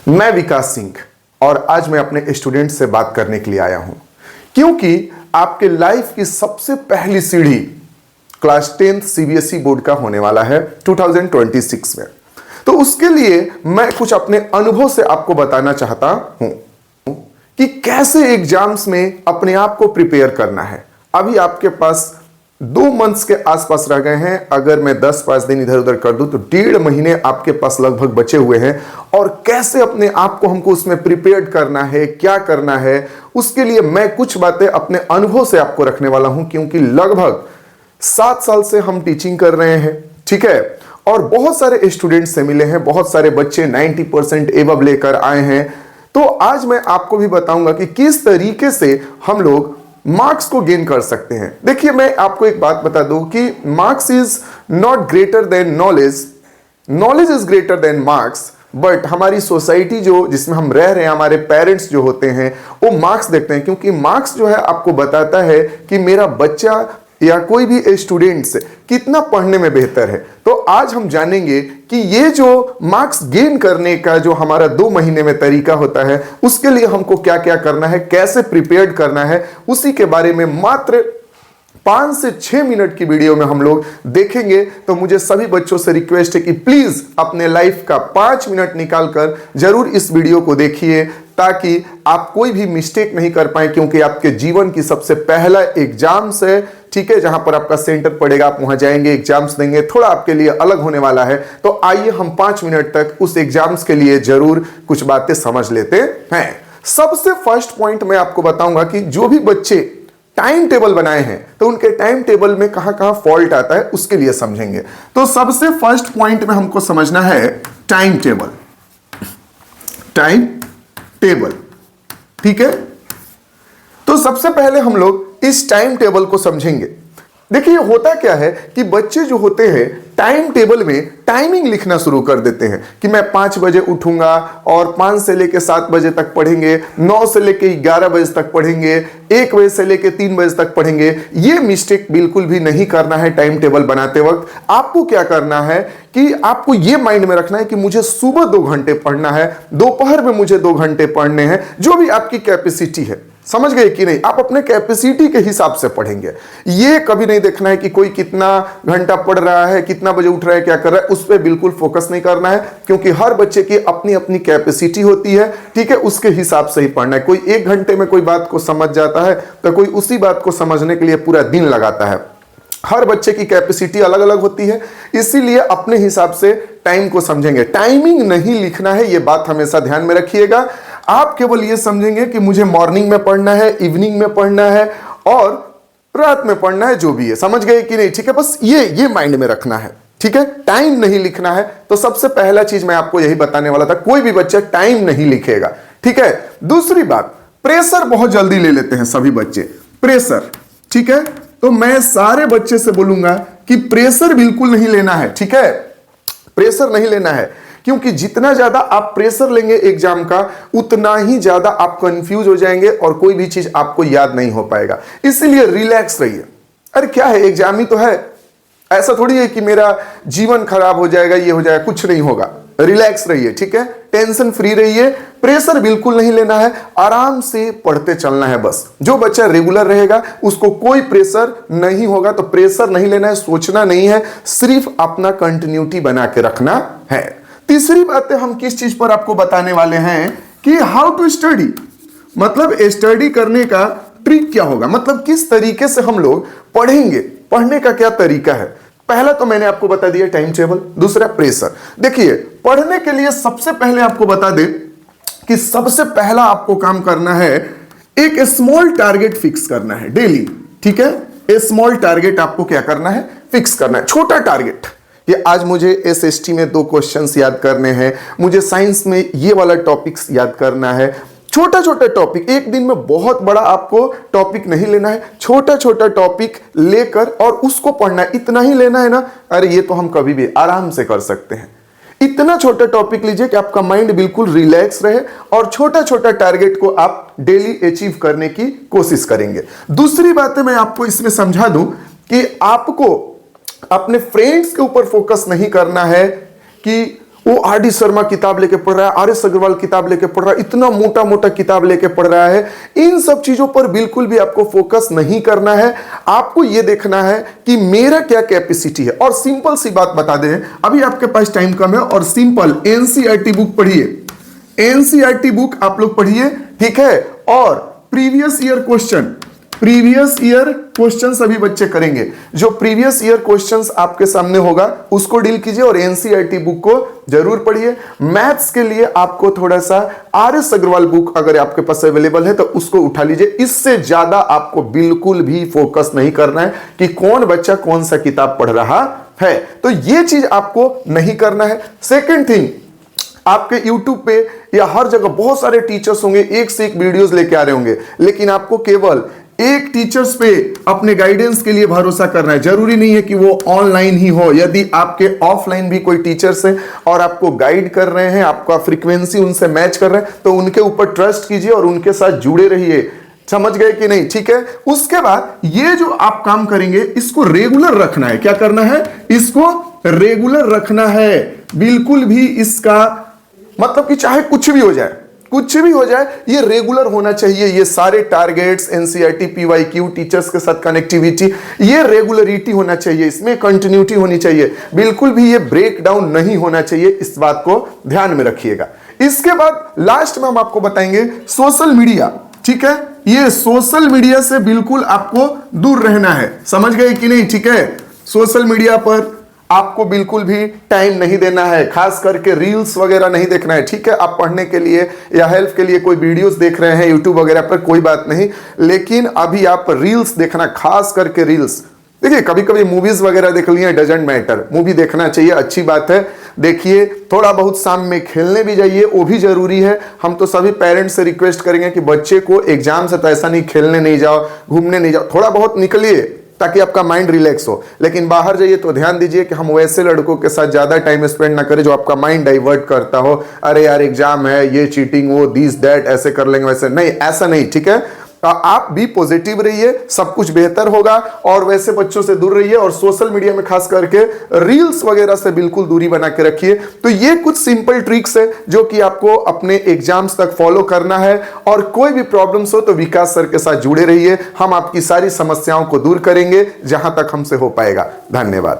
मैं विकास सिंह और आज मैं अपने स्टूडेंट से बात करने के लिए आया हूं, क्योंकि आपके लाइफ की सबसे पहली सीढ़ी क्लास 10th सीबीएसई बोर्ड का होने वाला है 2026 में। तो उसके लिए मैं कुछ अपने अनुभव से आपको बताना चाहता हूं कि कैसे एग्जाम्स में अपने आप को प्रिपेयर करना है। अभी आपके पास 2 मंथ्स के आसपास रह गए हैं। अगर मैं 10-5 दिन इधर उधर कर दूं तो 1.5 महीने आपके पास लगभग बचे हुए हैं। और कैसे अपने आप को हमको उसमें प्रिपेयर करना है, क्या करना है, उसके लिए मैं कुछ बातें अपने अनुभव से आपको रखने वाला हूं, क्योंकि लगभग 7 साल से हम टीचिंग कर रहे हैं, ठीक है। और बहुत सारे स्टूडेंट्स से मिले हैं, बहुत सारे बच्चे 90% एबव लेकर आए हैं। तो आज मैं आपको भी बताऊंगा कि किस तरीके से हम लोग मार्क्स को गेन कर सकते हैं। देखिए, मैं आपको एक बात बता दूं कि marks is not greater than knowledge, knowledge is greater than marks. But हमारी सोसाइटी जो जिसमें हम रह रहे हैं, हमारे पेरेंट्स जो होते हैं वो मार्क्स देखते हैं, क्योंकि मार्क्स जो है आपको बताता है कि मेरा बच्चा या कोई भी स्टूडेंट्स कितना पढ़ने में बेहतर है। तो आज हम जानेंगे कि ये जो मार्क्स गेन करने का जो हमारा 2 महीने में तरीका होता है, उसके लिए हमको क्या क्या करना है, कैसे प्रिपेयर्ड करना है, उसी के बारे में मात्र 5 से 6 मिनट की वीडियो में हम लोग देखेंगे। तो मुझे सभी बच्चों से रिक्वेस्ट है कि प्लीज अपने लाइफ का 5 मिनट निकालकर जरूर इस वीडियो को देखिए, ताकि आप कोई भी मिस्टेक नहीं कर पाए, क्योंकि आपके जीवन की सबसे पहला एग्जाम्स है, ठीक है, जहां पर आपका सेंटर पड़ेगा, आप वहां जाएंगे, एग्जाम्स देंगे, थोड़ा आपके लिए अलग होने वाला है। तो आइए हम 5 मिनट तक उस एग्जाम्स के लिए जरूर कुछ बातें समझ लेते हैं। सबसे फर्स्ट पॉइंट मैं आपको बताऊंगा कि जो भी बच्चे टाइम टेबल बनाए हैं तो उनके टाइम टेबल में कहां कहां फॉल्ट आता है, उसके लिए समझेंगे। तो सबसे फर्स्ट पॉइंट में हमको समझना है टाइम टेबल, टाइम टेबल, ठीक है। तो सबसे पहले हम लोग इस टाइम टेबल को समझेंगे। देखिए, होता क्या है कि बच्चे जो होते हैं टाइम टेबल में टाइमिंग लिखना शुरू कर देते हैं कि मैं 5 बजे उठूंगा और 5 से लेके 7 बजे तक पढ़ेंगे, 9 से लेके 11 बजे तक पढ़ेंगे, 1 बजे से लेके 3 बजे तक पढ़ेंगे। ये मिस्टेक बिल्कुल भी नहीं करना है। टाइम टेबल बनाते वक्त आपको क्या करना है कि आपको ये माइंड में रखना है कि मुझे सुबह 2 घंटे पढ़ना है, दोपहर में मुझे 2 घंटे पढ़ने हैं, जो भी आपकी कैपेसिटी है। समझ गए कि नहीं? आप अपने कैपेसिटी के हिसाब से पढ़ेंगे। ये कभी नहीं देखना है कि कोई कितना घंटा पढ़ रहा है, कितना बजे उठ रहा है, क्या कर रहा है, उस पर बिल्कुल फोकस नहीं करना है, क्योंकि हर बच्चे की अपनी अपनी कैपेसिटी होती है, ठीक है। उसके हिसाब से ही पढ़ना है। कोई 1 घंटे में कोई बात को समझ जाता है तो कोई उसी बात को समझने के लिए पूरा दिन लगाता है। हर बच्चे की कैपेसिटी अलग अलग होती है, इसीलिए अपने हिसाब से टाइम को समझेंगे। टाइमिंग नहीं लिखना है, यह बात हमेशा ध्यान में रखिएगा। आप केवल यह समझेंगे कि मुझे मॉर्निंग में पढ़ना है, इवनिंग में पढ़ना है और रात में पढ़ना है, जो भी है। समझ गए कि नहीं? ठीक है, बस ये माइंड में रखना है, ठीक है। टाइम नहीं लिखना है। तो सबसे पहला चीज मैं आपको यही बताने वाला था, कोई भी बच्चा टाइम नहीं लिखेगा, ठीक है। दूसरी बात, प्रेशर बहुत जल्दी ले लेते हैं सभी बच्चे, प्रेशर, ठीक है। तो मैं सारे बच्चे से बोलूंगा कि प्रेशर बिल्कुल नहीं लेना है, ठीक है। प्रेशर नहीं लेना है, क्योंकि जितना ज्यादा आप प्रेशर लेंगे एग्जाम का, उतना ही ज्यादा आप कंफ्यूज हो जाएंगे और कोई भी चीज आपको याद नहीं हो पाएगा। इसलिए रिलैक्स रहिए। अरे क्या है, एग्जाम ही तो है, ऐसा थोड़ी है कि मेरा जीवन खराब हो जाएगा, ये हो जाएगा, कुछ नहीं होगा। रिलैक्स रहिए, ठीक है, टेंशन फ्री रहिए, प्रेशर बिल्कुल नहीं लेना है, आराम से पढ़ते चलना है। बस जो बच्चा रेगुलर रहेगा उसको कोई प्रेशर नहीं होगा। तो प्रेशर नहीं लेना है, सोचना नहीं है, सिर्फ अपना कंटिन्यूटी बना के रखना है। तीसरी बात हम किस चीज पर आपको बताने वाले हैं कि हाउ टू स्टडी, मतलब स्टडी करने का ट्रिक क्या होगा, मतलब किस तरीके से हम लोग पढ़ेंगे, पढ़ने का क्या तरीका है। पहला तो मैंने आपको बता दिया टाइम टेबल, दूसरा प्रेशर। देखिए, पढ़ने के लिए सबसे पहले आपको बता दें कि सबसे पहला आपको काम करना है, एक स्मॉल टारगेट फिक्स करना है डेली, ठीक है। स्मॉल टारगेट आपको क्या करना है, फिक्स करना है, छोटा टारगेट। कि आज मुझे एसएसटी में 2 क्वेश्चंस याद करने हैं, मुझे साइंस में ये वाला टॉपिक्स याद करना है। छोटा छोटा टॉपिक, एक दिन में बहुत बड़ा आपको टॉपिक नहीं लेना है, छोटा छोटा टॉपिक लेकर और उसको पढ़ना है, इतना ही लेना है ना। अरे ये तो हम कभी भी आराम से कर सकते हैं। इतना छोटा टॉपिक लीजिए कि आपका माइंड बिल्कुल रिलैक्स रहे और छोटा छोटा टारगेट को आप डेली अचीव करने की कोशिश करेंगे। दूसरी बात मैं आपको इसमें समझा दूं कि आपको अपने फ्रेंड्स के ऊपर फोकस नहीं करना है कि वो आर.डी. शर्मा किताब लेके पढ़ रहा है, आर.एस. अग्रवाल किताब लेके पढ़ रहा है, इतना मोटा मोटा किताब लेके पढ़ रहा है। इन सब चीजों पर बिल्कुल भी आपको फोकस नहीं करना है। आपको यह देखना है कि मेरा क्या कैपेसिटी है। और सिंपल सी बात बता दें, अभी आपके पास टाइम कम है, और सिंपल एनसीईआरटी बुक पढ़िए, एनसीईआरटी बुक आप लोग पढ़िए, ठीक है। और प्रीवियस ईयर क्वेश्चन सभी बच्चे करेंगे। जो प्रीवियस ईयर क्वेश्चंस आपके सामने होगा उसको डील कीजिए, और एनसीईआरटी बुक को जरूर पढ़िए। मैथ्स के लिए आपको थोड़ा सा आर.एस. अग्रवाल बुक अगर आपके पास अवेलेबल है तो उसको उठा लीजिए। इससे ज्यादा आपको बिल्कुल भी फोकस नहीं करना है कि कौन बच्चा कौन सा किताब पढ़ रहा है, तो यह चीज आपको नहीं करना है। सेकेंड थिंग, आपके YouTube पे या हर जगह बहुत सारे टीचर्स होंगे, एक से एक वीडियोस लेके आ रहे होंगे, लेकिन आपको केवल एक टीचर्स पे अपने गाइडेंस के लिए भरोसा करना है। जरूरी नहीं है कि वो ऑनलाइन ही हो। यदि आपके ऑफलाइन भी कोई टीचर्स हैं और आपको गाइड कर रहे हैं, आपका फ्रीक्वेंसी उनसे मैच कर रहे हैं, तो उनके ऊपर ट्रस्ट कीजिए और उनके साथ जुड़े रहिए। समझ गए कि नहीं? ठीक है। उसके बाद ये जो आप काम करेंगे इसको रेगुलर रखना है। क्या करना है? इसको रेगुलर रखना है। बिल्कुल भी इसका मतलब कि चाहे कुछ भी हो जाए, कुछ भी हो जाए, ये रेगुलर होना चाहिए। ये सारे टारगेट्स, एनसीईआरटी, पीवाईक्यू, टीचर्स के साथ कनेक्टिविटी, ये रेगुलरिटी होना चाहिए, इसमें कंटिन्यूटी होनी चाहिए। बिल्कुल भी ये ब्रेक डाउन नहीं होना चाहिए। इस बात को ध्यान में रखिएगा। इसके बाद लास्ट में हम आपको बताएंगे सोशल मीडिया, ठीक है। ये सोशल मीडिया से बिल्कुल आपको दूर रहना है। समझ गए कि नहीं? ठीक है। सोशल मीडिया पर आपको बिल्कुल भी टाइम नहीं देना है, खास करके रील्स वगैरह नहीं देखना है, ठीक है। आप पढ़ने के लिए या हेल्प के लिए कोई वीडियोस देख रहे हैं यूट्यूब वगैरह पर, कोई बात नहीं, लेकिन अभी आप रील्स देखना, खास करके रील्स। देखिए, कभी कभी मूवीज वगैरह देख लिए, डजंट मैटर, मूवी देखना चाहिए, अच्छी बात है, देखिए। थोड़ा बहुत शाम में खेलने भी जाइए, वो भी जरूरी है। हम तो सभी पेरेंट्स से रिक्वेस्ट करेंगे कि बच्चे को एग्जाम से तो ऐसा नहीं खेलने नहीं जाओ, घूमने नहीं जाओ, थोड़ा बहुत निकलिए ताकि आपका माइंड रिलैक्स हो। लेकिन बाहर जाइए तो ध्यान दीजिए कि हम वैसे लड़कों के साथ ज्यादा टाइम स्पेंड ना करें जो आपका माइंड डाइवर्ट करता हो। अरे यार एग्जाम है, ये चीटिंग, वो दिस दैट, ऐसे कर लेंगे, वैसे नहीं, ऐसा नहीं, ठीक है। आप भी पॉजिटिव रहिए, सब कुछ बेहतर होगा। और वैसे बच्चों से दूर रहिए, और सोशल मीडिया में खास करके रील्स वगैरह से बिल्कुल दूरी बना के रखिए। तो ये कुछ सिंपल ट्रिक्स है जो कि आपको अपने एग्जाम्स तक फॉलो करना है। और कोई भी प्रॉब्लम्स हो तो विकास सर के साथ जुड़े रहिए, हम आपकी सारी समस्याओं को दूर करेंगे जहां तक हमसे हो पाएगा। धन्यवाद।